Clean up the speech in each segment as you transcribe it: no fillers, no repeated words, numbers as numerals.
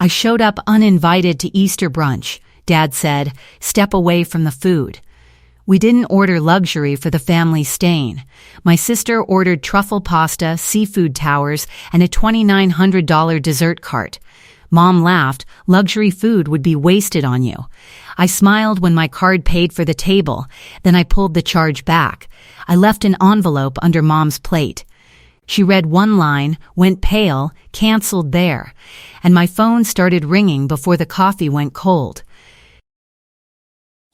I showed up uninvited to Easter brunch, Dad said, step away from the food. We didn't order luxury for the family staying. My sister ordered truffle pasta, seafood towers, and a $2,900 dessert cart. Mom laughed, luxury food would be wasted on you. I smiled when my card paid for the table, then I pulled the charge back. I left an envelope under Mom's plate. She read one line, went pale, canceled there, and my phone started ringing before the coffee went cold.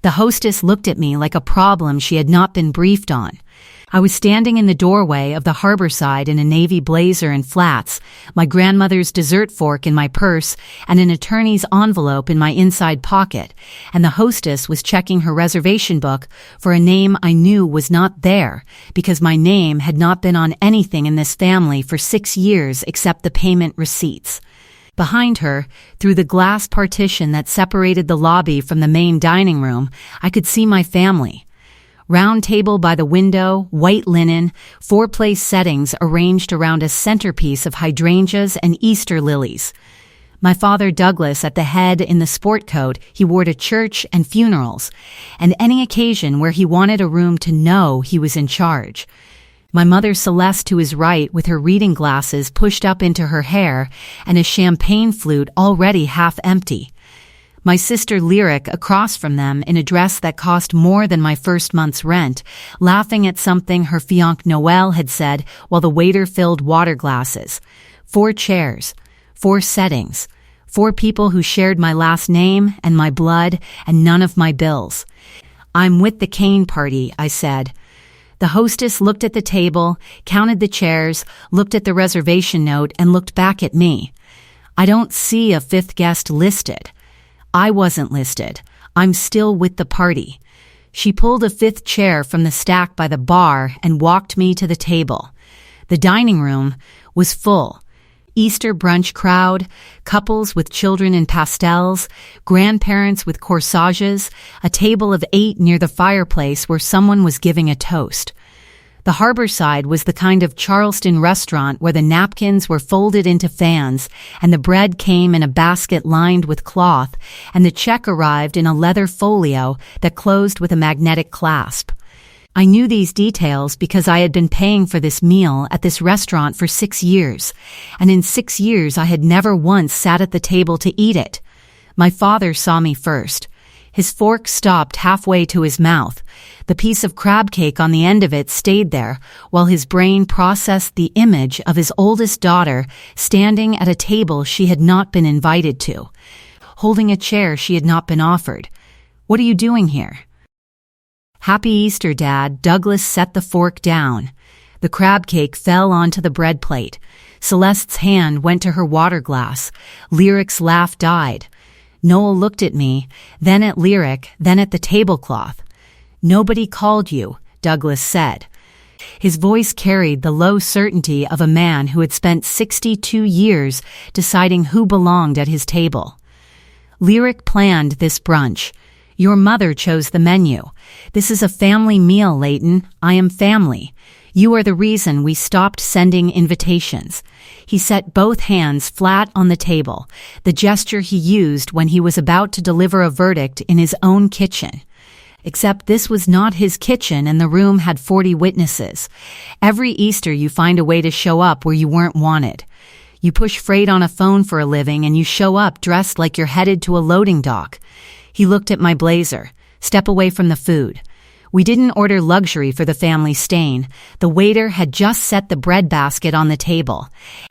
The hostess looked at me like a problem she had not been briefed on. I was standing in the doorway of the harborside in a navy blazer and flats, my grandmother's dessert fork in my purse, and an attorney's envelope in my inside pocket, and the hostess was checking her reservation book for a name I knew was not there, because my name had not been on anything in this family for 6 years except the payment receipts. Behind her, through the glass partition that separated the lobby from the main dining room, I could see my family. Round table by the window, white linen, 4-place settings arranged around a centerpiece of hydrangeas and Easter lilies. My father Douglas at the head in the sport coat he wore to church and funerals, and any occasion where he wanted a room to know he was in charge. My mother Celeste to his right with her reading glasses pushed up into her hair and a champagne flute already half empty. My sister Lyric across from them in a dress that cost more than my first month's rent, laughing at something her fiancé Noel had said while the waiter filled water glasses. 4 chairs, 4 settings, 4 people who shared my last name and my blood and none of my bills. I'm with the Kane party, I said. The hostess looked at the table, counted the chairs, looked at the reservation note, and looked back at me. I don't see a 5th guest listed. I wasn't listed. I'm still with the party. She pulled a 5th chair from the stack by the bar and walked me to the table. The dining room was full. Easter brunch crowd, couples with children in pastels, grandparents with corsages, a table of 8 near the fireplace where someone was giving a toast. The harborside was the kind of Charleston restaurant where the napkins were folded into fans and the bread came in a basket lined with cloth and the check arrived in a leather folio that closed with a magnetic clasp. I knew these details because I had been paying for this meal at this restaurant for 6 years, and in 6 years I had never once sat at the table to eat it. My father saw me first. His fork stopped halfway to his mouth. The piece of crab cake on the end of it stayed there, while his brain processed the image of his oldest daughter standing at a table she had not been invited to, holding a chair she had not been offered. "What are you doing here?" "Happy Easter, Dad." Douglas set the fork down. The crab cake fell onto the bread plate. Celeste's hand went to her water glass. Lyric's laugh died. Noel looked at me, then at Lyric, then at the tablecloth. "Nobody called you," Douglas said. His voice carried the low certainty of a man who had spent 62 years deciding who belonged at his table. "Lyric planned this brunch. Your mother chose the menu. This is a family meal, Leighton. I am family. You are the reason we stopped sending invitations." He set both hands flat on the table, the gesture he used when he was about to deliver a verdict in his own kitchen. Except this was not his kitchen and the room had 40 witnesses. Every Easter you find a way to show up where you weren't wanted. You push freight on a phone for a living and you show up dressed like you're headed to a loading dock. He looked at my blazer. "Step away from the food." We didn't order luxury for the family staying. The waiter had just set the bread basket on the table.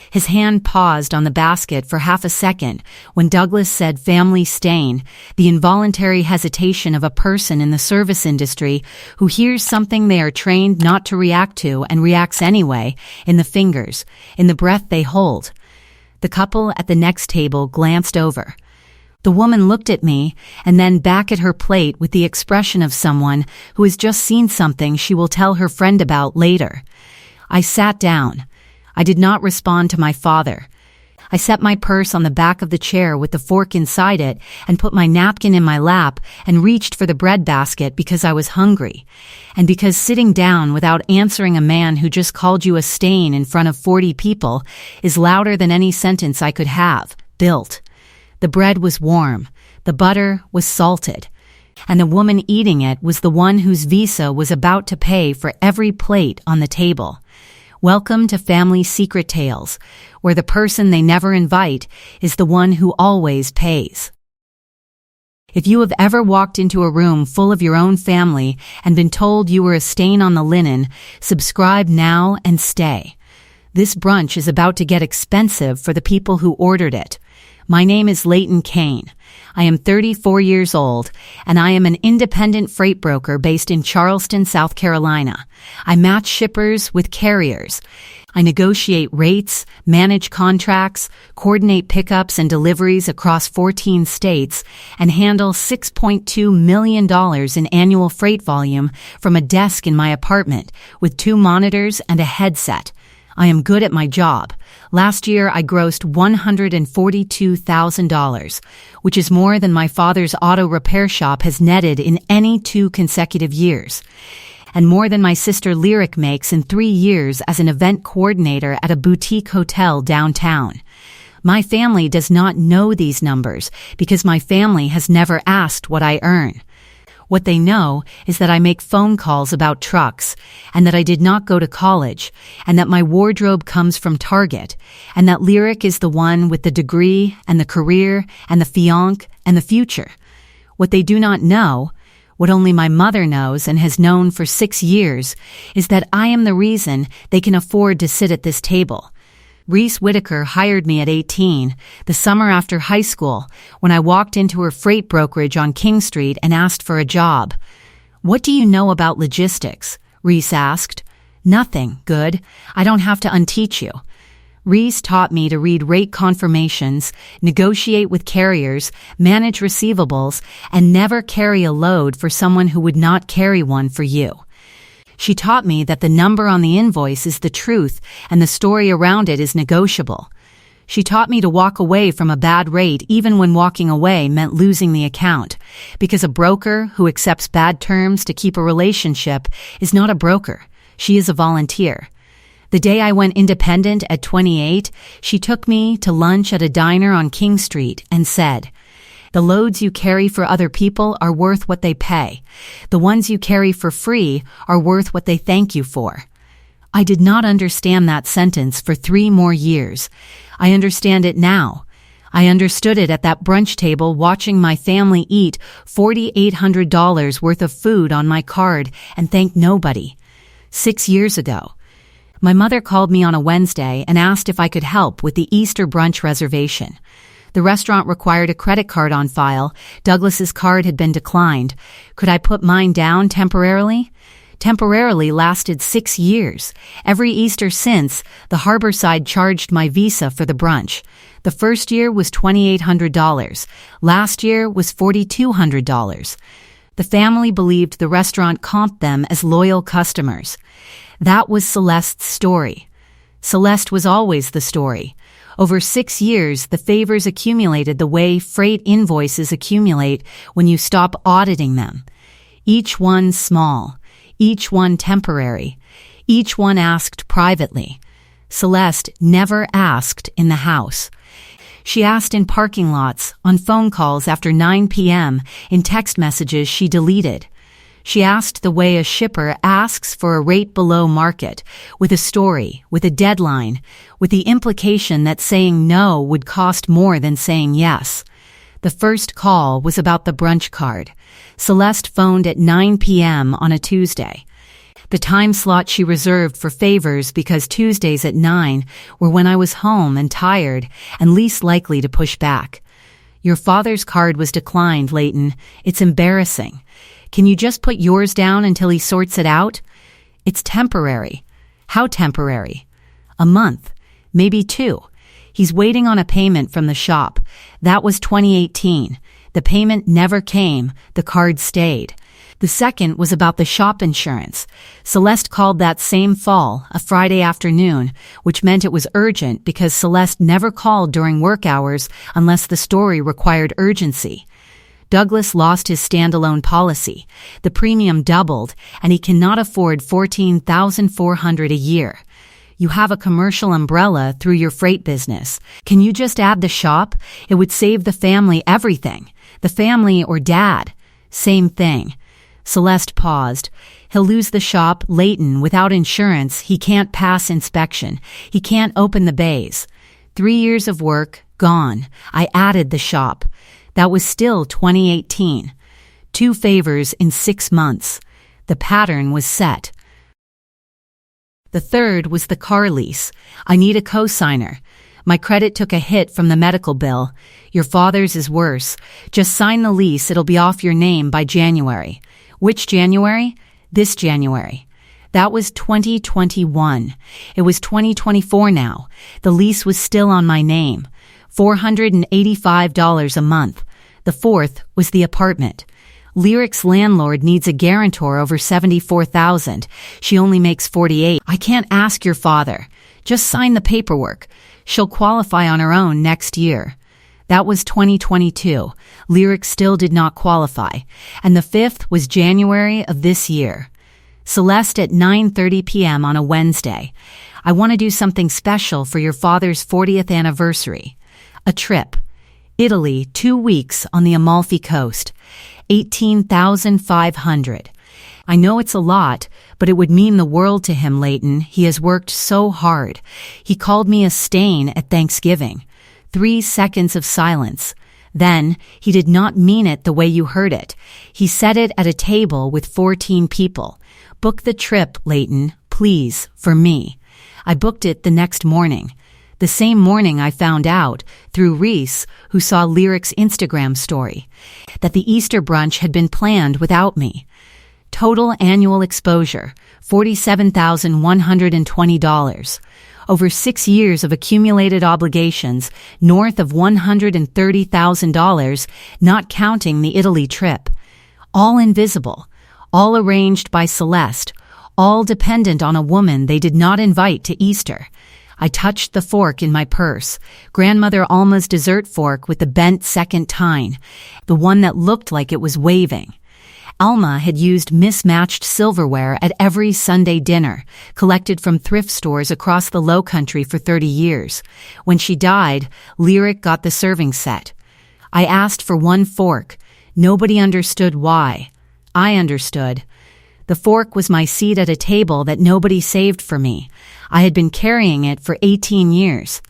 His hand paused on the basket for half a second when Douglas said family staying, the involuntary hesitation of a person in the service industry who hears something they are trained not to react to and reacts anyway, in the fingers, in the breath they hold. The couple at the next table glanced over. The woman looked at me and then back at her plate with the expression of someone who has just seen something she will tell her friend about later. I sat down. I did not respond to my father. I set my purse on the back of the chair with the fork inside it and put my napkin in my lap and reached for the bread basket because I was hungry, and because sitting down without answering a man who just called you a stain in front of 40 people is louder than any sentence I could have built. The bread was warm, the butter was salted, and the woman eating it was the one whose visa was about to pay for every plate on the table. Welcome to Family Secret Tales, where the person they never invite is the one who always pays. If you have ever walked into a room full of your own family and been told you were a stain on the linen, subscribe now and stay. This brunch is about to get expensive for the people who ordered it. My name is Leighton. I am 34 years old, and I am an independent freight broker based in Charleston, South Carolina. I match shippers with carriers. I negotiate rates, manage contracts, coordinate pickups and deliveries across 14 states, and handle $6.2 million in annual freight volume from a desk in my apartment with 2 monitors and a headset. I am good at my job. Last year, I grossed $142,000, which is more than my father's auto repair shop has netted in any 2 consecutive years, and more than my sister Lyric makes in 3 years as an event coordinator at a boutique hotel downtown. My family does not know these numbers because my family has never asked what I earn. What they know is that I make phone calls about trucks, and that I did not go to college, and that my wardrobe comes from Target, and that Lyric is the one with the degree and the career and the fiancé and the future. What they do not know, what only my mother knows and has known for 6 years, is that I am the reason they can afford to sit at this table. Reese Whitaker hired me at 18, the summer after high school, when I walked into her freight brokerage on King Street and asked for a job. "What do you know about logistics?" Reese asked. "Nothing. Good. I don't have to unteach you." Reese taught me to read rate confirmations, negotiate with carriers, manage receivables, and never carry a load for someone who would not carry one for you. She taught me that the number on the invoice is the truth and the story around it is negotiable. She taught me to walk away from a bad rate even when walking away meant losing the account, because a broker who accepts bad terms to keep a relationship is not a broker. She is a volunteer. The day I went independent at 28, she took me to lunch at a diner on King Street and said, "The loads you carry for other people are worth what they pay. The ones you carry for free are worth what they thank you for." I did not understand that sentence for 3 more years. I understand it now. I understood it at that brunch table watching my family eat $4,800 worth of food on my card and thank nobody. 6 years ago. My mother called me on a Wednesday and asked if I could help with the Easter brunch reservation. The restaurant required a credit card on file. Douglas's card had been declined. Could I put mine down temporarily? Temporarily lasted 6 years. Every Easter since, the Harborside charged my visa for the brunch. The first year was $2,800. Last year was $4,200. The family believed the restaurant comped them as loyal customers. That was Celeste's story. Celeste was always the story. Over 6 years, the favors accumulated the way freight invoices accumulate when you stop auditing them. Each one small, each one temporary, each one asked privately. Celeste never asked in the house. She asked in parking lots, on phone calls after 9 p.m., in text messages she deleted. She asked the way a shipper asks for a rate below market, with a story, with a deadline, with the implication that saying no would cost more than saying yes. The first call was about the brunch card. Celeste phoned at 9 p.m. on a Tuesday. The time slot she reserved for favors because Tuesdays at 9 were when I was home and tired and least likely to push back. "Your father's card was declined, Leighton. It's embarrassing. Can you just put yours down until he sorts it out?" "It's temporary." "How temporary?" "A month. Maybe 2. He's waiting on a payment from the shop. That was 2018. The payment never came. The card stayed." The second was about the shop insurance. Celeste called that same fall, a Friday afternoon, which meant it was urgent because Celeste never called during work hours unless the story required urgency. Douglas lost his standalone policy. The premium doubled, and he cannot afford $14,400 a year. You have a commercial umbrella through your freight business. Can you just add the shop? It would save the family everything. The family or dad. Same thing. Celeste paused. He'll lose the shop, Leighton, without insurance. He can't pass inspection. He can't open the bays. 3 years of work, gone. I added the shop. That was still 2018. 2 favors in 6 months. The pattern was set. The third was the car lease. I need a co-signer. My credit took a hit from the medical bill. Your father's is worse. Just sign the lease, it'll be off your name by January. Which January? This January. That was 2021. It was 2024 now. The lease was still on my name. $485 a month. The fourth was the apartment. Lyric's landlord needs a guarantor over $74,000. She only makes $48,000. I can't ask your father. Just sign the paperwork. She'll qualify on her own next year. That was 2022. Lyric still did not qualify. And the fifth was January of this year. Celeste at 9:30 p.m. on a Wednesday. I want to do something special for your father's 40th anniversary. A trip. Italy, 2 weeks on the Amalfi Coast. $18,500. I know it's a lot, but it would mean the world to him, Leighton. He has worked so hard. He called me a stain at Thanksgiving. 3 seconds of silence. Then, he did not mean it the way you heard it. He said it at a table with 14 people. Book the trip, Leighton, please, for me. I booked it the next morning. The same morning I found out, through Reese, who saw Lyric's Instagram story, that the Easter brunch had been planned without me. Total annual exposure, $47,120. Over 6 years of accumulated obligations, north of $130,000, not counting the Italy trip. All invisible, all arranged by Celeste, all dependent on a woman they did not invite to Easter. I touched the fork in my purse, Grandmother Alma's dessert fork with the bent second tine, the one that looked like it was waving. Alma had used mismatched silverware at every Sunday dinner, collected from thrift stores across the Low Country for 30 years. When she died, Lyric got the serving set. I asked for 1 fork. Nobody understood why. I understood. The fork was my seat at a table that nobody saved for me. I had been carrying it for 18 years.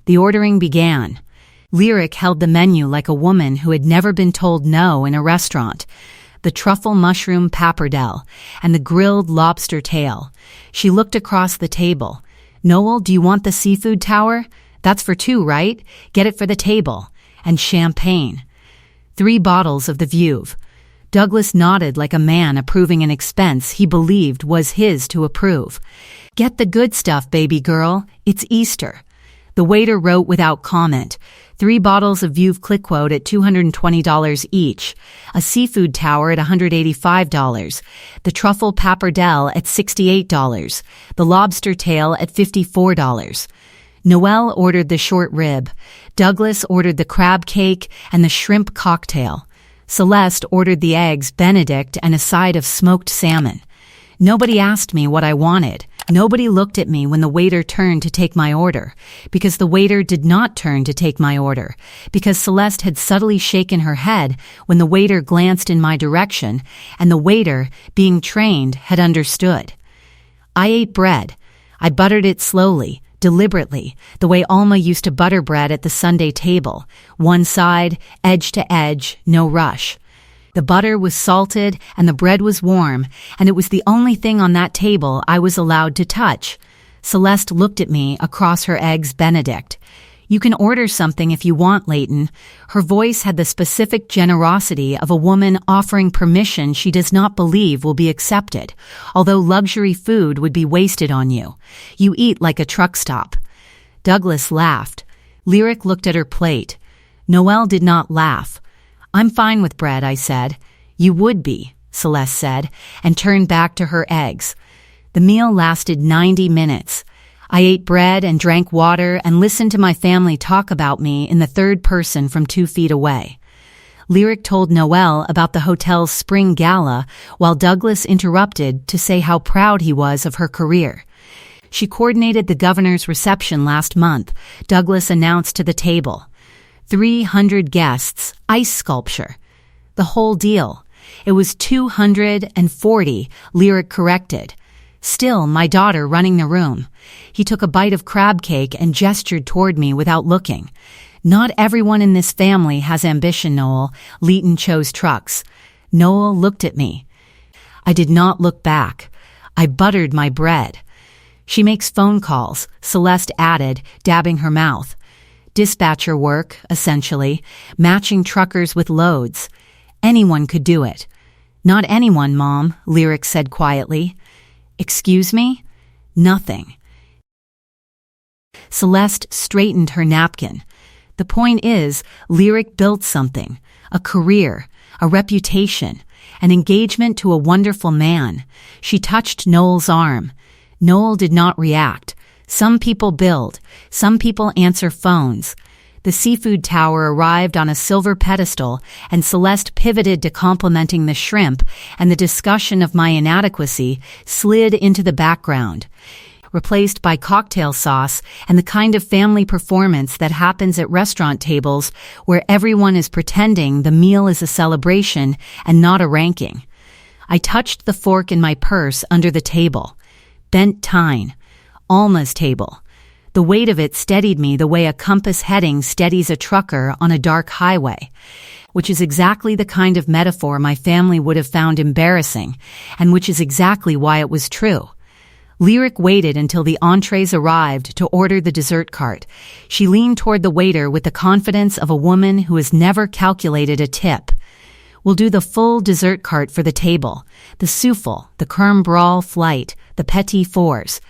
The ordering began. Lyric held the menu like a woman who had never been told no in a restaurant. The truffle mushroom pappardelle and the grilled lobster tail. She looked across the table. Noel, do you want the seafood tower? That's for 2, right? Get it for the table. And champagne. 3 bottles of the Veuve. Douglas nodded like a man approving an expense he believed was his to approve. Get the good stuff, baby girl. It's Easter. The waiter wrote without comment. 3 bottles of Veuve Clicquot at $220 each. A seafood tower at $185. The truffle pappardelle at $68. The lobster tail at $54. Noelle ordered the short rib. Douglas ordered the crab cake and the shrimp cocktail. Celeste ordered the eggs Benedict and a side of smoked salmon. Nobody asked me what I wanted. Nobody looked at me when the waiter turned to take my order, because the waiter did not turn to take my order, because Celeste had subtly shaken her head when the waiter glanced in my direction, and the waiter, being trained, had understood. I ate bread. I buttered it slowly, deliberately, the way Alma used to butter bread at the Sunday table, one side, edge to edge, no rush. The butter was salted and the bread was warm, and it was the only thing on that table I was allowed to touch. Celeste looked at me across her eggs Benedict. You can order something if you want, Leighton. Her voice had the specific generosity of a woman offering permission she does not believe will be accepted, although luxury food would be wasted on you. You eat like a truck stop. Douglas laughed. Lyric looked at her plate. Noelle did not laugh. I'm fine with bread, I said. You would be, Celeste said, and turned back to her eggs. The meal lasted 90 minutes. I ate bread and drank water and listened to my family talk about me in the third person from 2 feet away. Lyric told Noelle about the hotel's spring gala while Douglas interrupted to say how proud he was of her career. She coordinated the governor's reception last month, Douglas announced to the table. 300 guests, ice sculpture. The whole deal. It was 240, Lyric corrected. Still, my daughter running the room. He took a bite of crab cake and gestured toward me without looking. Not everyone in this family has ambition, Noel. Leighton chose trucks. Noel looked at me. I did not look back. I buttered my bread. She makes phone calls, Celeste added, dabbing her mouth. Dispatcher work, essentially, matching truckers with loads. Anyone could do it. Not anyone, Mom, Lyric said quietly. Excuse me? Nothing. Celeste straightened her napkin. The point is, Lyric built something, a career, a reputation, an engagement to a wonderful man. She touched Noel's arm. Noel did not react. Some people build, some people answer phones. The seafood tower arrived on a silver pedestal, and Celeste pivoted to complimenting the shrimp, and the discussion of my inadequacy slid into the background, replaced by cocktail sauce and the kind of family performance that happens at restaurant tables where everyone is pretending the meal is a celebration and not a ranking. I touched the fork in my purse under the table. Bent tine. Alma's table. The weight of it steadied me the way a compass heading steadies a trucker on a dark highway, which is exactly the kind of metaphor my family would have found embarrassing, and which is exactly why it was true. Lyric waited until the entrees arrived to order the dessert cart. She leaned toward the waiter with the confidence of a woman who has never calculated a tip. We'll do the full dessert cart for the table, the souffle, the creme brulee flight, the petit fours,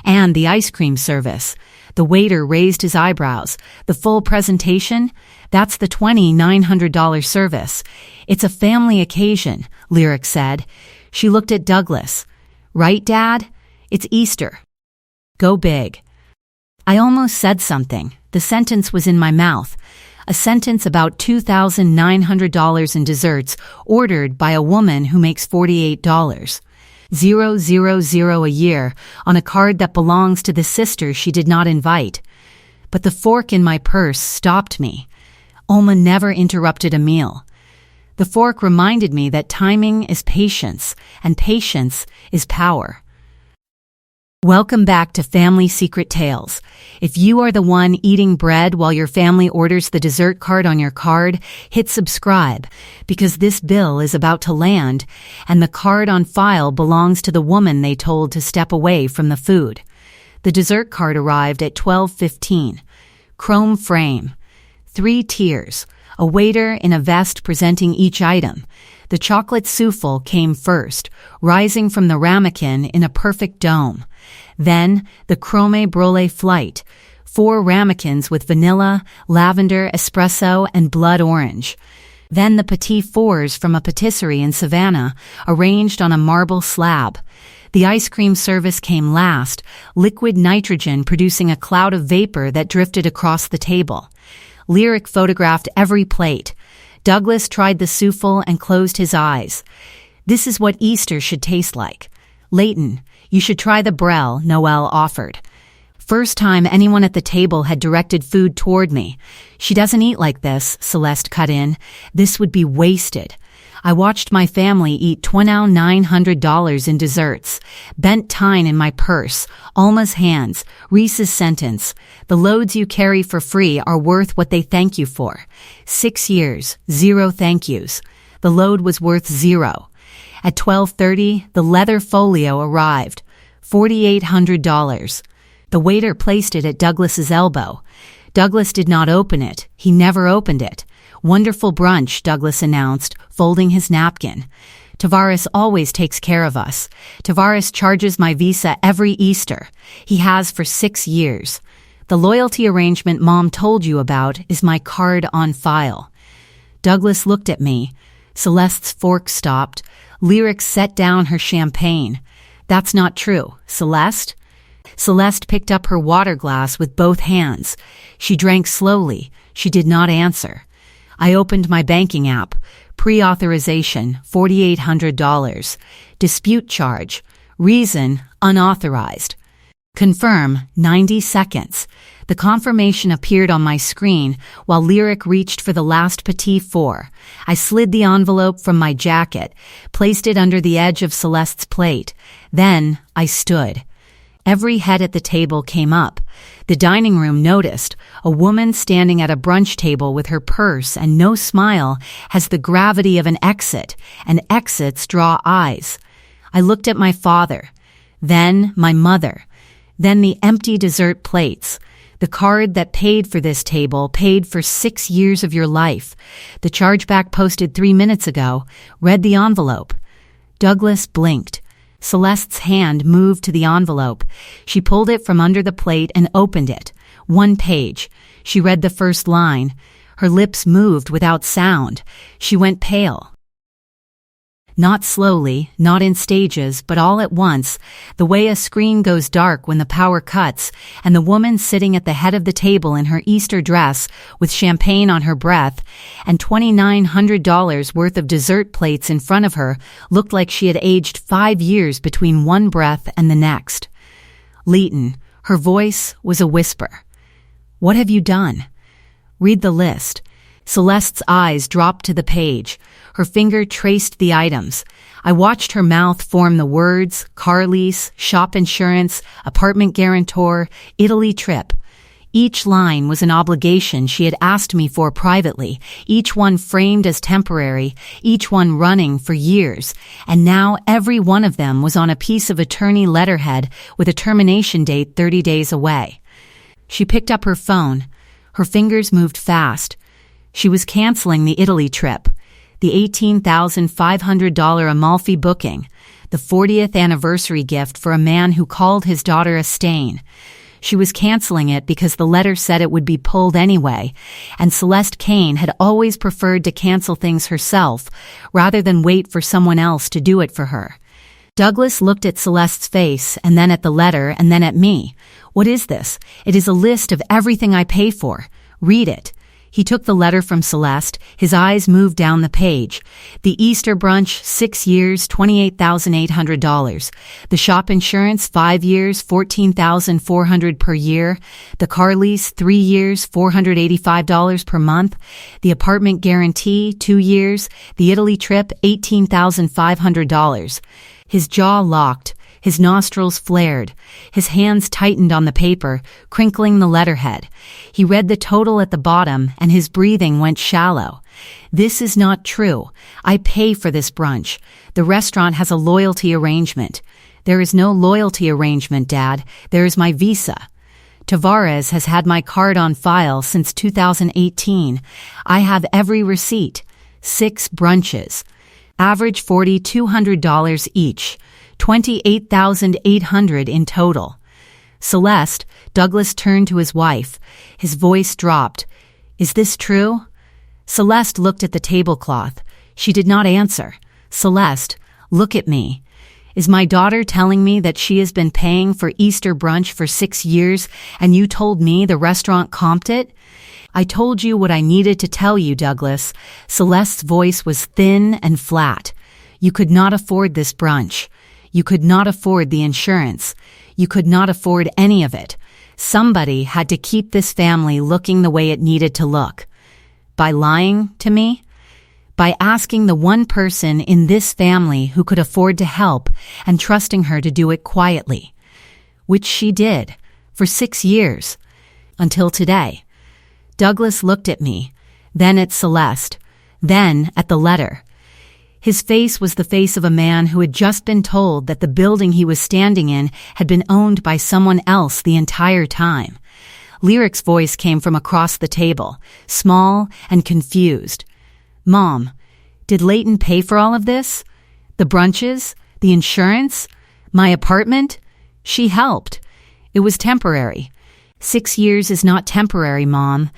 and the ice cream service. The waiter raised his eyebrows. The full presentation? That's the $2,900 service. It's a family occasion, Lyric said. She looked at Douglas. Right, Dad? It's Easter. Go big. I almost said something. The sentence was in my mouth. A sentence about $2,900 in desserts ordered by a woman who makes $48. 000 a year on a card that belongs to the sister she did not invite. But the fork in my purse stopped me. Alma never interrupted a meal. The fork reminded me that timing is patience, and patience is power. Welcome back to Family Secret Tales. If you are the one eating bread while your family orders the dessert card on your card, hit subscribe, because this bill is about to land, and the card on file belongs to the woman they told to step away from the food. The dessert card arrived at 12:15. Chrome frame. 3 tiers. A waiter in a vest presenting each item. The chocolate souffle came first, rising from the ramekin in a perfect dome. Then, the creme brulee flight, 4 ramekins with vanilla, lavender, espresso, and blood orange. Then the petit fours from a patisserie in Savannah, arranged on a marble slab. The ice cream service came last, liquid nitrogen producing a cloud of vapor that drifted across the table. Lyric photographed every plate. Douglas tried the souffle and closed his eyes. This is what Easter should taste like. Leighton, you should try the Brel, Noelle offered. First time anyone at the table had directed food toward me. She doesn't eat like this, Celeste cut in. This would be wasted. I watched my family eat $2,900 in desserts. Bent tine in my purse, Alma's hands, Reese's sentence. The loads you carry for free are worth what they thank you for. 6 years, 0 thank yous. The load was worth 0. At 12:30, the leather folio arrived. $4,800. The waiter placed it at Douglas's elbow. Douglas did not open it. He never opened it. Wonderful brunch, Douglas announced, folding his napkin. Tavares always takes care of us. Tavares charges my visa every Easter. He has for 6 years. The loyalty arrangement Mom told you about is my card on file. Douglas looked at me. Celeste's fork stopped. Lyric set down her champagne. That's not true. Celeste? Celeste picked up her water glass with both hands. She drank slowly. She did not answer. I opened my banking app. Pre-authorization, $4,800. Dispute charge. Reason, unauthorized. Confirm, 90 seconds. The confirmation appeared on my screen while Lyric reached for the last petit four. I slid the envelope from my jacket, placed it under the edge of Celeste's plate. Then I stood. Every head at the table came up. The dining room noticed. A woman standing at a brunch table with her purse and no smile has the gravity of an exit, and exits draw eyes. I looked at my father, then my mother, then the empty dessert plates. The card that paid for this table paid for 6 years of your life. The chargeback posted 3 minutes ago read the envelope. Douglas blinked. Celeste's hand moved to the envelope. She pulled it from under the plate and opened it. 1 page. She read the first line. Her lips moved without sound. She went pale. Not slowly, not in stages, but all at once, the way a screen goes dark when the power cuts, and the woman sitting at the head of the table in her Easter dress with champagne on her breath and $2,900 worth of dessert plates in front of her looked like she had aged 5 years between one breath and the next. Leighton, her voice was a whisper. What have you done? Read the list. Celeste's eyes dropped to the page. Her finger traced the items. I watched her mouth form the words, car lease, shop insurance, apartment guarantor, Italy trip. Each line was an obligation she had asked me for privately, each one framed as temporary, each one running for years, and now every one of them was on a piece of attorney letterhead with a termination date 30 days away. She picked up her phone. Her fingers moved fast. She was canceling the Italy trip, the $18,500 Amalfi booking, the 40th anniversary gift for a man who called his daughter a stain. She was canceling it because the letter said it would be pulled anyway, and Celeste Kane had always preferred to cancel things herself rather than wait for someone else to do it for her. Douglas looked at Celeste's face and then at the letter and then at me. What is this? It is a list of everything I pay for. Read it. He took the letter from Celeste. His eyes moved down the page. The Easter brunch, 6 years, $28,800. The shop insurance, 5 years, $14,400 per year. The car lease, 3 years, $485 per month. The apartment guarantee, 2 years. The Italy trip, $18,500. His jaw locked. His nostrils flared. His hands tightened on the paper, crinkling the letterhead. He read the total at the bottom, and his breathing went shallow. This is not true. I pay for this brunch. The restaurant has a loyalty arrangement. There is no loyalty arrangement, Dad. There is my visa. Tavares has had my card on file since 2018. I have every receipt. 6 brunches. Average $4,200 each. $28,800 in total. Celeste, Douglas turned to his wife. His voice dropped. Is this true? Celeste looked at the tablecloth. She did not answer. Celeste, look at me. Is my daughter telling me that she has been paying for Easter brunch for 6 years and you told me the restaurant comped it? I told you what I needed to tell you, Douglas. Celeste's voice was thin and flat. You could not afford this brunch. You could not afford the insurance. You could not afford any of it. Somebody had to keep this family looking the way it needed to look. By lying to me? By asking the one person in this family who could afford to help and trusting her to do it quietly. Which she did, for 6 years. Until today. Douglas looked at me, then at Celeste, then at the letter. His face was the face of a man who had just been told that the building he was standing in had been owned by someone else the entire time. Lyric's voice came from across the table, small and confused. Mom, did Leighton pay for all of this? The brunches? The insurance? My apartment? She helped. It was temporary. 6 years is not temporary, Mom.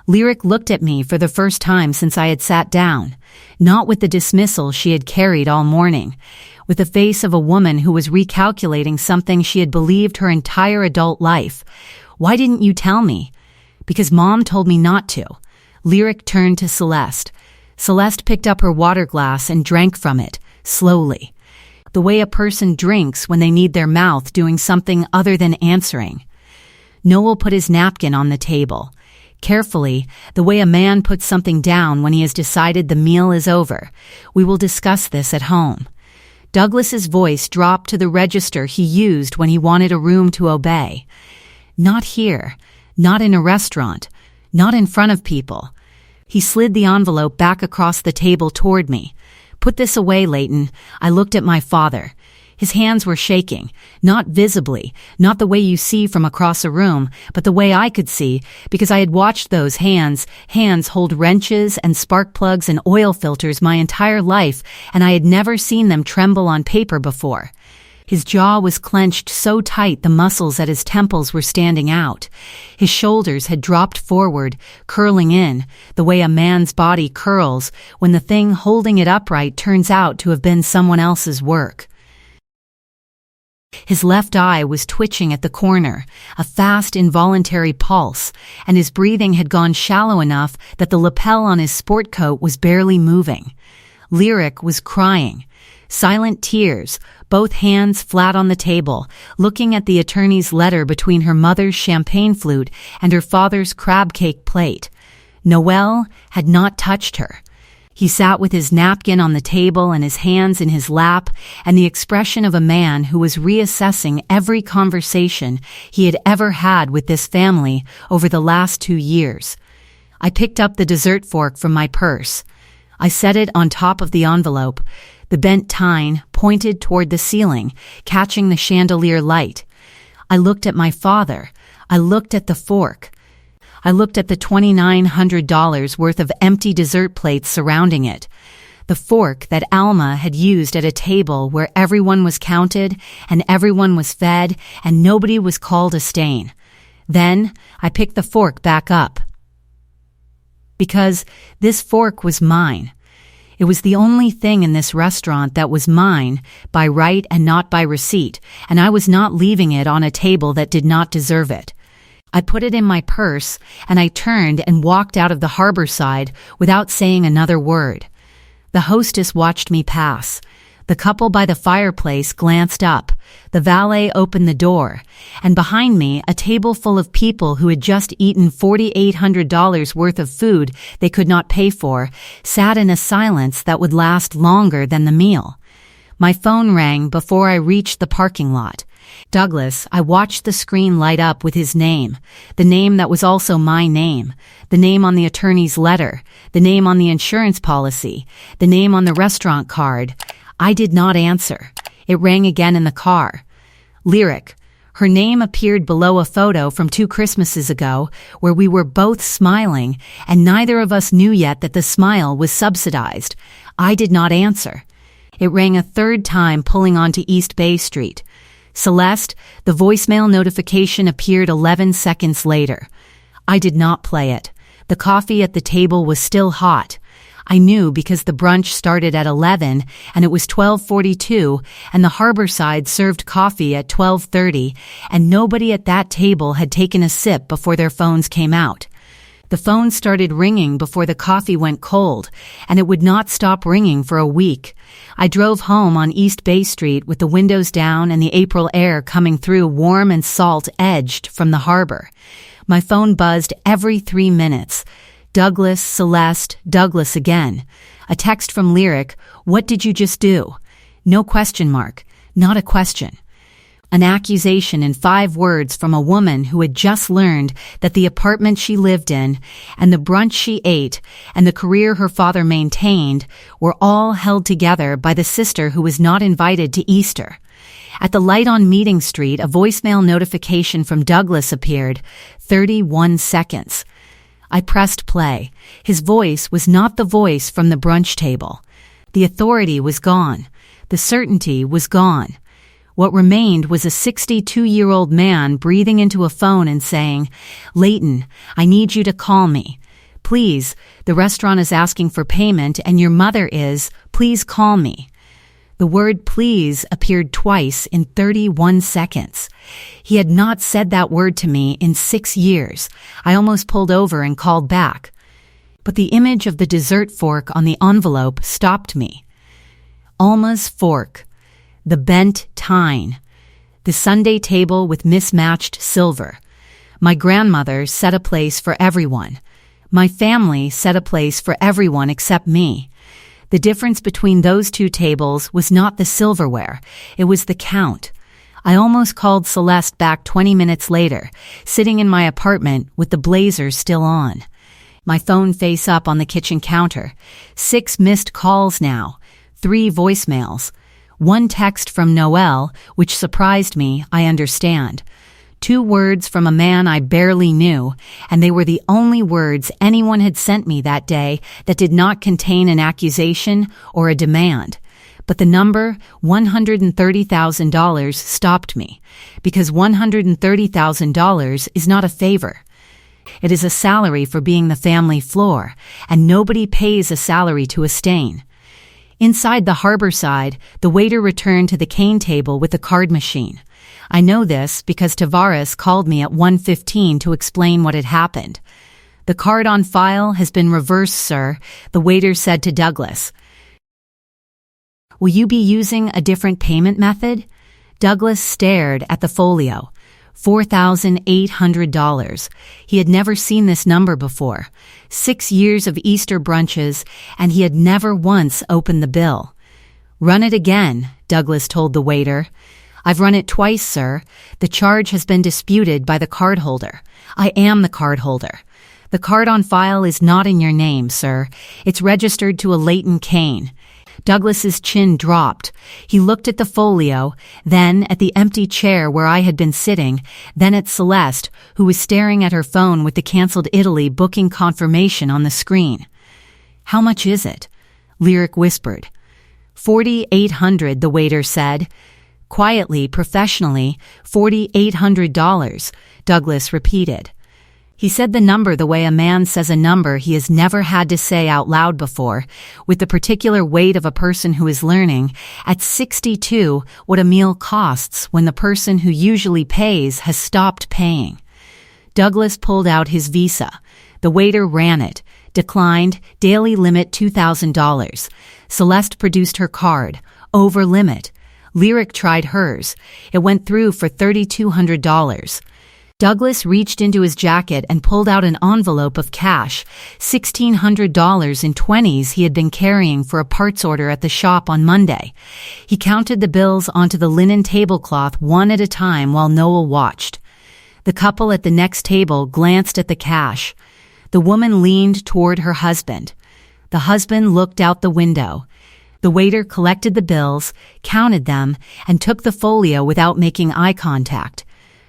Lyric looked at me for the first time since I had sat down, not with the dismissal she had carried all morning, with the face of a woman who was recalculating something she had believed her entire adult life. Why didn't you tell me? Because Mom told me not to. Lyric turned to Celeste. Celeste picked up her water glass and drank from it, slowly. the way a person drinks when they need their mouth doing something other than answering. Noel put his napkin on the table. Carefully, the way a man puts something down when he has decided the meal is over. We will discuss this at home. Douglas's voice dropped to the register he used when he wanted a room to obey. Not here, not in a restaurant, not in front of people. He slid the envelope back across the table toward me. Put this away, Leighton. I looked at my father. His hands were shaking, not visibly, not the way you see from across a room, but the way I could see, because I had watched those hands hold wrenches and spark plugs and oil filters my entire life, and I had never seen them tremble on paper before. His jaw was clenched so tight the muscles at his temples were standing out. His shoulders had dropped forward, curling in, the way a man's body curls when the thing holding it upright turns out to have been someone else's work. His left eye was twitching at the corner, a fast, involuntary pulse, and his breathing had gone shallow enough that the lapel on his sport coat was barely moving. Lyric was crying. Silent tears, both hands flat on the table, looking at the attorney's letter between her mother's champagne flute and her father's crab cake plate. Noel had not touched her. He sat with his napkin on the table and his hands in his lap, and the expression of a man who was reassessing every conversation he had ever had with this family over the last 2 years. I picked up the dessert fork from my purse. I set it on top of the envelope. The bent tine pointed toward the ceiling, catching the chandelier light. I looked at my father. I looked at the fork. I looked at the $2,900 worth of empty dessert plates surrounding it. The fork that Alma had used at a table where everyone was counted and everyone was fed and nobody was called a stain. Then I picked the fork back up. Because this fork was mine. It was the only thing in this restaurant that was mine by right and not by receipt, and I was not leaving it on a table that did not deserve it. I put it in my purse, and I turned and walked out of the harbor side without saying another word. The hostess watched me pass. The couple by the fireplace glanced up. The valet opened the door, and behind me, a table full of people who had just eaten $4,800 worth of food they could not pay for, sat in a silence that would last longer than the meal. My phone rang before I reached the parking lot. Douglas, I watched the screen light up with his name, the name that was also my name, the name on the attorney's letter, the name on the insurance policy, the name on the restaurant card. I did not answer. It rang again in the car. Lyric. Her name appeared below a photo from 2 Christmases ago where we were both smiling and neither of us knew yet that the smile was subsidized. I did not answer. It rang a third time pulling onto East Bay Street. Celeste, the voicemail notification appeared 11 seconds later. I did not play it. The coffee at the table was still hot. I knew because the brunch started at 11 and it was 12:42 and the Harborside served coffee at 12:30 and nobody at that table had taken a sip before their phones came out. The phone started ringing before the coffee went cold, and it would not stop ringing for a week. I drove home on East Bay Street with the windows down and the April air coming through warm and salt-edged from the harbor. My phone buzzed every 3 minutes. Douglas, Celeste, Douglas again. A text from Lyric, what did you just do? No question mark, not a question. An accusation in 5 words from a woman who had just learned that the apartment she lived in and the brunch she ate and the career her father maintained were all held together by the sister who was not invited to Easter. At the light on Meeting Street, a voicemail notification from Douglas appeared, 31 seconds. I pressed play. His voice was not the voice from the brunch table. The authority was gone. The certainty was gone. What remained was a 62-year-old man breathing into a phone and saying, Leighton, I need you to call me. Please, the restaurant is asking for payment and your mother is, please call me. The word please appeared twice in 31 seconds. He had not said that word to me in 6 years. I almost pulled over and called back. But the image of the dessert fork on the envelope stopped me. Alma's fork. The bent tine. The Sunday table with mismatched silver. My grandmother set a place for everyone. My family set a place for everyone except me. The difference between those two tables was not the silverware, it was the count. I almost called Celeste back 20 minutes later, sitting in my apartment with the blazer still on. My phone face up on the kitchen counter. 6 missed calls now. 3 voicemails. 1 text from Noel, which surprised me, I understand. 2 words from a man I barely knew, and they were the only words anyone had sent me that day that did not contain an accusation or a demand. But the number, $130,000, stopped me, because $130,000 is not a favor. It is a salary for being the family floor, and nobody pays a salary to a stain. Inside the harbor side, the waiter returned to the cane table with the card machine. I know this because Tavares called me at 1:15 to explain what had happened. "The card on file has been reversed, sir," the waiter said to Douglas. "Will you be using a different payment method?" Douglas stared at the folio. $4,800. He had never seen this number before. 6 years of Easter brunches, and he had never once opened the bill. "Run it again," Douglas told the waiter. "I've run it twice, sir. The charge has been disputed by the cardholder. I am the cardholder. The card on file is not in your name, sir. It's registered to a Leighton cane." Douglas's chin dropped. He looked at the folio, then at the empty chair where I had been sitting, then at Celeste, who was staring at her phone with the canceled Italy booking confirmation on the screen. "How much is it?" Lyric whispered. $4,800, the waiter said. Quietly, professionally, $4,800, Douglas repeated. He said the number the way a man says a number he has never had to say out loud before, with the particular weight of a person who is learning, at 62, what a meal costs when the person who usually pays has stopped paying. Douglas pulled out his visa. The waiter ran it. Declined, daily limit $2,000. Celeste produced her card. Over limit. Lyric tried hers. It went through for $3,200. Douglas reached into his jacket and pulled out an envelope of cash, $1,600 in 20s he had been carrying for a parts order at the shop on Monday. He counted the bills onto the linen tablecloth one at a time while Noel watched. The couple at the next table glanced at the cash. The woman leaned toward her husband. The husband looked out the window. The waiter collected the bills, counted them, and took the folio without making eye contact.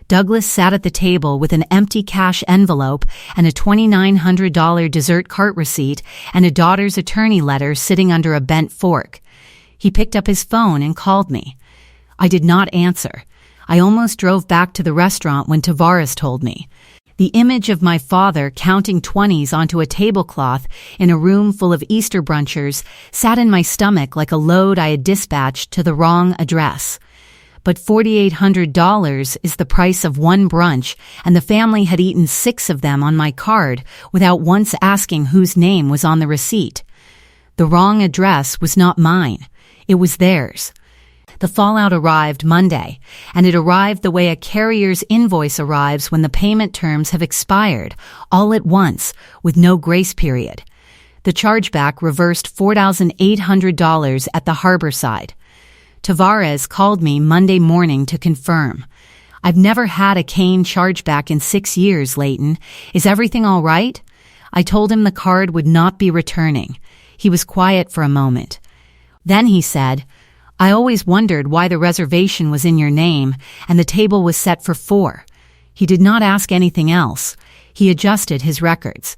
Douglas sat at the table with an empty cash envelope and a $2,900 dessert cart receipt and a daughter's attorney letter sitting under a bent fork. He picked up his phone and called me. I did not answer. I almost drove back to the restaurant when Tavares told me. The image of my father counting 20s onto a tablecloth in a room full of Easter brunchers sat in my stomach like a load I had dispatched to the wrong address. But $4,800 is the price of one brunch, and the family had eaten 6 of them on my card without once asking whose name was on the receipt. The wrong address was not mine. It was theirs. The fallout arrived Monday, and it arrived the way a carrier's invoice arrives when the payment terms have expired, all at once, with no grace period. The chargeback reversed $4,800 at the harbor side. Tavares called me Monday morning to confirm. I've never had a cane chargeback in 6 years, Leighton. Is everything all right? I told him the card would not be returning. He was quiet for a moment. Then he said, I always wondered why the reservation was in your name and the table was set for 4. He did not ask anything else. He adjusted his records.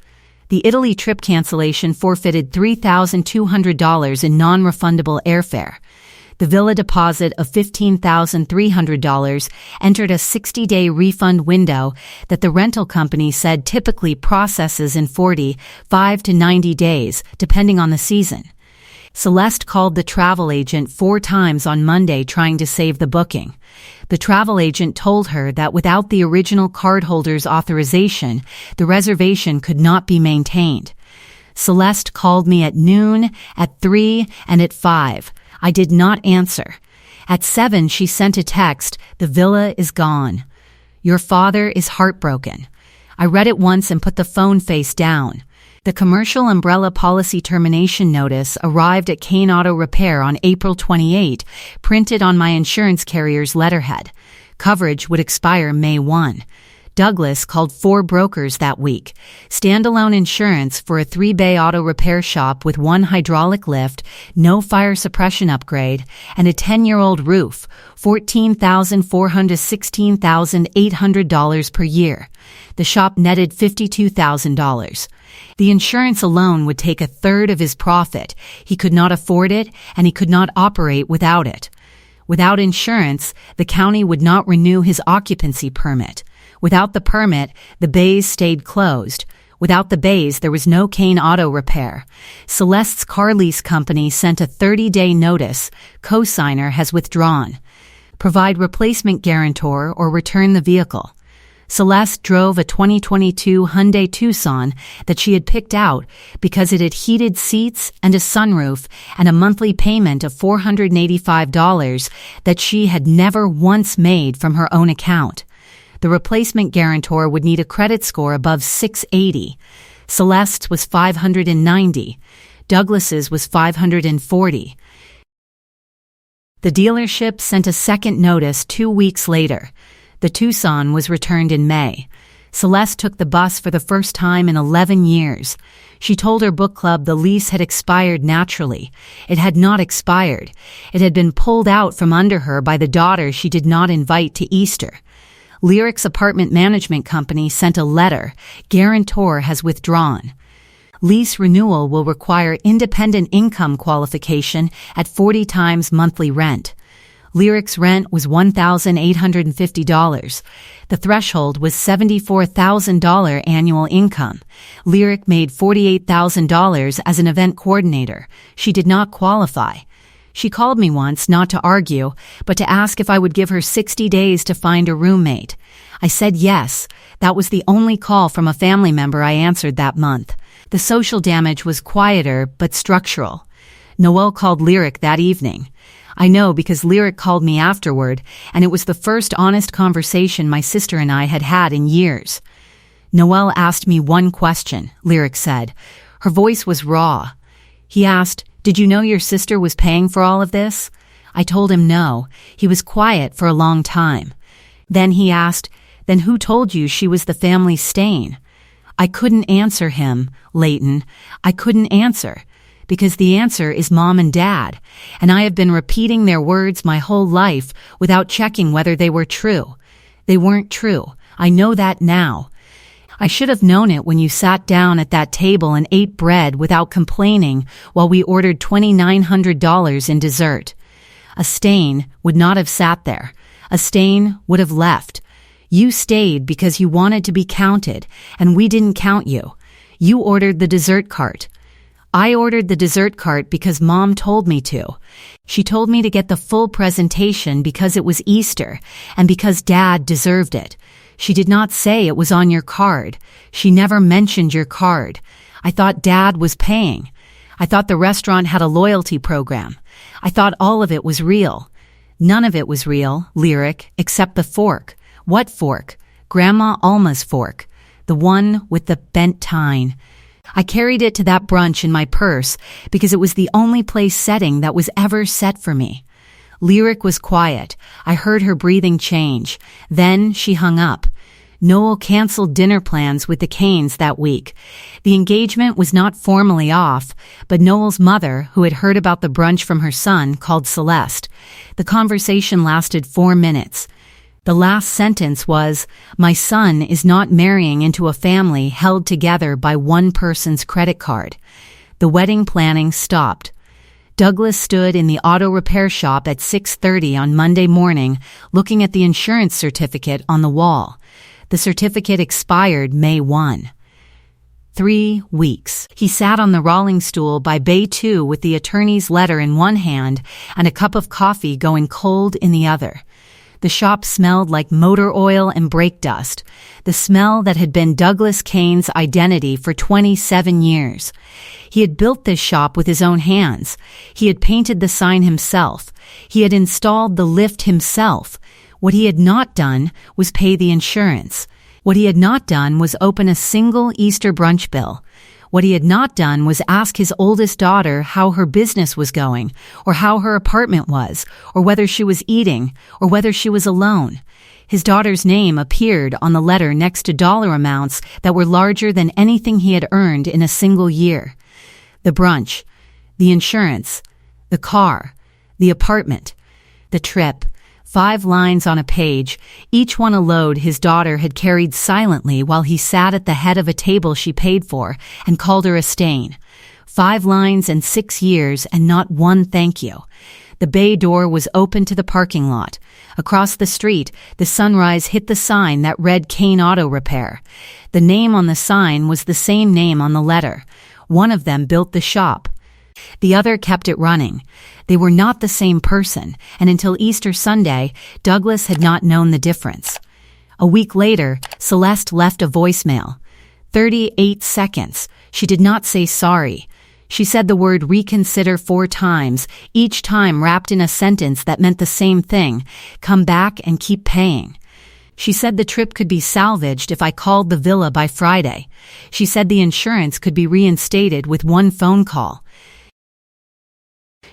The Italy trip cancellation forfeited $3,200 in non-refundable airfare. The villa deposit of $15,300 entered a 60-day refund window that the rental company said typically processes in 45 to 90 days, depending on the season. Celeste called the travel agent 4 times on Monday trying to save the booking. The travel agent told her that without the original cardholder's authorization, the reservation could not be maintained. Celeste called me at noon, at 3, and at 5. I did not answer. At 7, she sent a text, "The villa is gone. Your father is heartbroken." I read it once and put the phone face down. The commercial umbrella policy termination notice arrived at Kane Auto Repair on April 28, printed on my insurance carrier's letterhead. Coverage would expire May 1. Douglas called 4 brokers that week. Standalone insurance for a 3-bay auto repair shop with 1 hydraulic lift, no fire suppression upgrade, and a 10-year-old roof, $14,400 to $16,800 per year. The shop netted $52,000. The insurance alone would take 1/3 of his profit. He could not afford it, and he could not operate without it. Without insurance, the county would not renew his occupancy permit. Without the permit, the bays stayed closed. Without the bays, there was no Kane Auto Repair. Celeste's car lease company sent a 30-day notice. Co-signer has withdrawn. Provide replacement guarantor or return the vehicle. Celeste drove a 2022 Hyundai Tucson that she had picked out because it had heated seats and a sunroof and a monthly payment of $485 that she had never once made from her own account. The replacement guarantor would need a credit score above 680. Celeste's was 590. Douglas's was 540. The dealership sent a second notice 2 weeks later. The Tucson was returned in May. Celeste took the bus for the first time in 11 years. She told her book club the lease had expired naturally. It had not expired. It had been pulled out from under her by the daughter she did not invite to Easter. Lyric's apartment management company sent a letter. Guarantor has withdrawn. Lease renewal will require independent income qualification at 40 times monthly rent. Lyric's rent was $1,850. The threshold was $74,000 annual income. Lyric made $48,000 as an event coordinator. She did not qualify. She called me once, not to argue, but to ask if I would give her 60 days to find a roommate. I said yes. That was the only call from a family member I answered that month. The social damage was quieter, but structural. Noel called Lyric that evening. I know because Lyric called me afterward, and it was the first honest conversation my sister and I had had in years. Noel asked me one question, Lyric said. Her voice was raw. He asked, "Did you know your sister was paying for all of this?" I told him no. He was quiet for a long time. Then he asked, "Then who told you she was the family stain?" I couldn't answer him, Leighton. I couldn't answer. Because the answer is Mom and Dad, and I have been repeating their words my whole life without checking whether they were true. They weren't true. I know that now. I should have known it when you sat down at that table and ate bread without complaining while we ordered $2,900 in dessert. A stain would not have sat there. A stain would have left. You stayed because you wanted to be counted, and we didn't count you. You ordered the dessert cart. I ordered the dessert cart because Mom told me to. She told me to get the full presentation because it was Easter and because Dad deserved it. She did not say it was on your card. She never mentioned your card. I thought Dad was paying. I thought the restaurant had a loyalty program. I thought all of it was real. None of it was real, Lyric, except the fork. What fork? Grandma Alma's fork. The one with the bent tine. I carried it to that brunch in my purse because it was the only place setting that was ever set for me. Lyric was quiet. I heard her breathing change. Then she hung up. Noel canceled dinner plans with the Canes that week. The engagement was not formally off, but Noel's mother, who had heard about the brunch from her son, called Celeste. The conversation lasted 4 minutes. The last sentence was, "My son is not marrying into a family held together by one person's credit card." The wedding planning stopped. Douglas stood in the auto repair shop at 6:30 on Monday morning, looking at the insurance certificate on the wall. The certificate expired May 1. 3 weeks. He sat on the rolling stool by Bay 2 with the attorney's letter in one hand and a cup of coffee going cold in the other. The shop smelled like motor oil and brake dust, the smell that had been Douglas Kane's identity for 27 years. He had built this shop with his own hands. He had painted the sign himself. He had installed the lift himself. What he had not done was pay the insurance. What he had not done was open a single Easter brunch bill. What he had not done was ask his oldest daughter how her business was going, or how her apartment was, or whether she was eating, or whether she was alone. His daughter's name appeared on the letter next to dollar amounts that were larger than anything he had earned in a single year. The brunch, the insurance, the car, the apartment, the trip. 5 lines on a page, each one a load his daughter had carried silently while he sat at the head of a table she paid for and called her a stain. 5 lines and 6 years and not one thank you. The bay door was open to the parking lot. Across the street, the sunrise hit the sign that read Kane Auto Repair. The name on the sign was the same name on the letter. One of them built the shop. The other kept it running. They were not the same person, and until Easter Sunday, Douglas had not known the difference. A week later, Celeste left a voicemail. 38 seconds. She did not say sorry. She said the word reconsider 4 times, each time wrapped in a sentence that meant the same thing: come back and keep paying. She said the trip could be salvaged if I called the villa by Friday. She said the insurance could be reinstated with 1 phone call.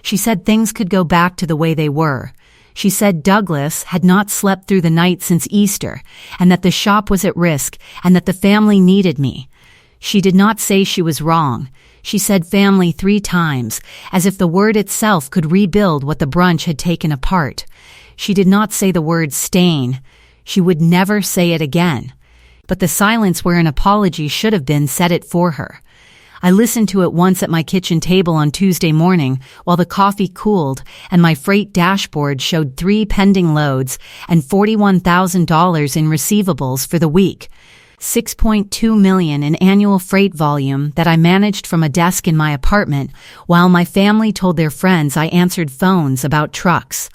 She said things could go back to the way they were. She said Douglas had not slept through the night since Easter, and that the shop was at risk, and that the family needed me. She did not say she was wrong. She said family 3 times, as if the word itself could rebuild what the brunch had taken apart. She did not say the word stain. She would never say it again. But the silence where an apology should have been said it for her. I listened to it once at my kitchen table on Tuesday morning while the coffee cooled and my freight dashboard showed 3 pending loads and $41,000 in receivables for the week. $6.2 million in annual freight volume that I managed from a desk in my apartment while my family told their friends I answered phones about trucks.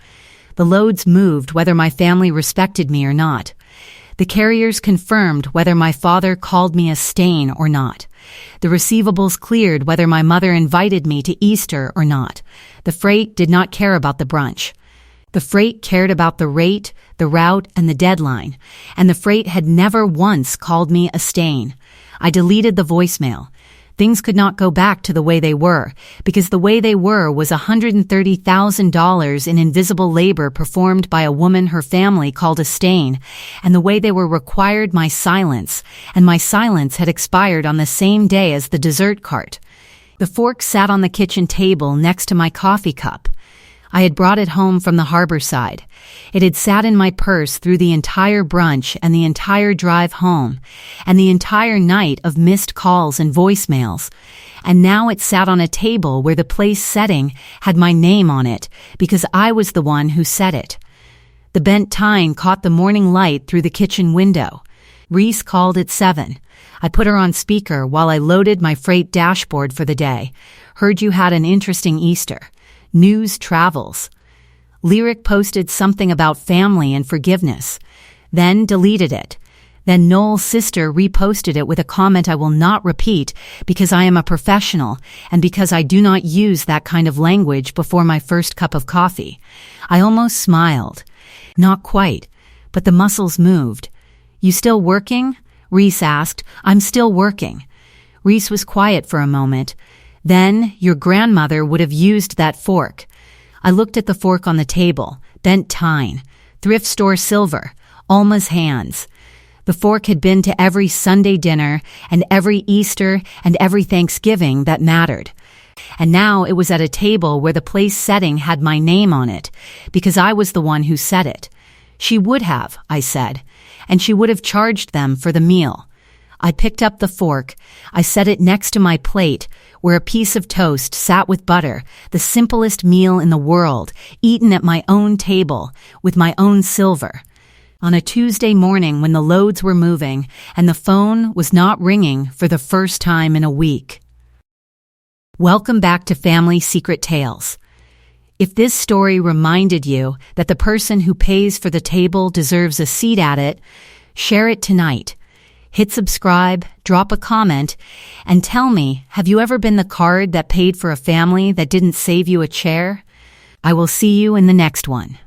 The loads moved whether my family respected me or not. The carriers confirmed whether my father called me a stain or not. The receivables cleared whether my mother invited me to Easter or not. The freight did not care about the brunch. The freight cared about the rate, the route, and the deadline, and the freight had never once called me a stain. I deleted the voicemail. Things could not go back to the way they were, because the way they were was $130,000 in invisible labor performed by a woman her family called a stain, and the way they were required my silence, and my silence had expired on the same day as the dessert cart. The fork sat on the kitchen table next to my coffee cup. I had brought it home from the harbor side. It had sat in my purse through the entire brunch and the entire drive home, and the entire night of missed calls and voicemails. And now it sat on a table where the place setting had my name on it, because I was the one who set it. The bent tine caught the morning light through the kitchen window. Reese called at 7. I put her on speaker while I loaded my freight dashboard for the day. Heard you had an interesting Easter. News travels. Lyric posted something about family and forgiveness, then deleted it. Then Noel's sister reposted it with a comment I will not repeat because I am a professional and because I do not use that kind of language before my first cup of coffee. I almost smiled. Not quite, but the muscles moved. You still working? Reese asked. I'm still working. Reese was quiet for a moment. Then, your grandmother would have used that fork. I looked at the fork on the table, bent tine, thrift store silver, Alma's hands. The fork had been to every Sunday dinner and every Easter and every Thanksgiving that mattered. And now it was at a table where the place setting had my name on it, because I was the one who set it. She would have, I said, and she would have charged them for the meal. I picked up the fork. I set it next to my plate, where a piece of toast sat with butter, the simplest meal in the world, eaten at my own table, with my own silver. On a Tuesday morning when the loads were moving, and the phone was not ringing for the first time in a week. Welcome back to Family Secret Tales. If this story reminded you that the person who pays for the table deserves a seat at it, share it tonight. Hit subscribe, drop a comment, and tell me, have you ever been the card that paid for a family that didn't save you a chair? I will see you in the next one.